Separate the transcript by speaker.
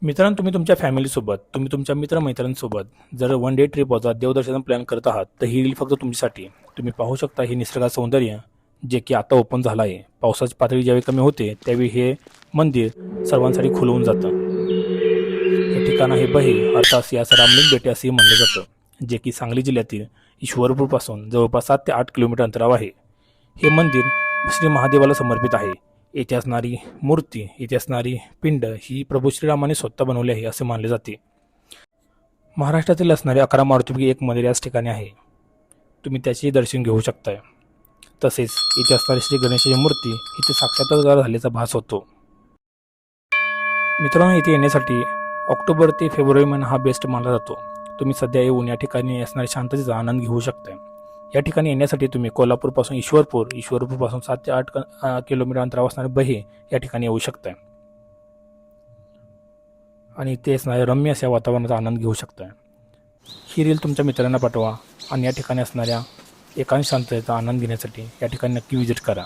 Speaker 1: मित्रांनो, तुम्ही तुमच्या फॅमिलीसोबत, तुम्ही तुमच्या मित्रमैत्रिणींसोबत जर वन डे ट्रिपचा देवदर्शन प्लॅन करत आहात, तर ही रील फक्त तुमच्यासाठी. तुम्ही पाहू शकता हे निसर्गाचं सौंदर्य, जे की आता ओपन झालं आहे. पावसाची पातळी ज्यावेळी कमी होते, त्यावेळी हे मंदिर सर्वांसाठी खुलं होऊन जातं. हे ठिकाण आहे बहे, अर्थात यास रामलिंग बेटे असेही म्हणलं जातं, जे की सांगली जिल्ह्यातील ईश्वरपूरपासून जवळपास 7 ते 8 किलोमीटर अंतरावर आहे. हे मंदिर श्री महादेवाला समर्पित आहे. येथे असणारी मूर्ती, येथे असणारी पिंड ही प्रभू श्रीरामाने स्वतः बनवली आहे असे मानले जाते. महाराष्ट्रातील असणारे 11 मारुतीपैकी एक मंदिर याच ठिकाणी आहे. तुम्ही त्याचेही दर्शन घेऊ शकताय. तसेच इथे असणारी श्री गणेशाची मूर्ती इथे साक्षात्कार झाल्याचा भास होतो. मित्रांनो, इथे येण्यासाठी ऑक्टोबर ते फेब्रुवारी महिना हा बेस्ट मानला जातो. तुम्ही सध्या येऊन या ठिकाणी असणाऱ्या शांततेचा आनंद घेऊ शकताय. या ठिकाणी येण्यासाठी तुम्ही कोल्हापूरपासून ईश्वरपूरपासून 7 ते 8 किलोमीटर अंतरावर असणारे बहे या ठिकाणी येऊ शकताय आणि ते असणाऱ्या रम्य अशा वातावरणाचा आनंद घेऊ शकताय. ही रील तुमच्या मित्रांना पाठवा आणि या ठिकाणी असणाऱ्या एकांत शांततेचा आनंद घेण्यासाठी या ठिकाणी नक्की व्हिजिट करा.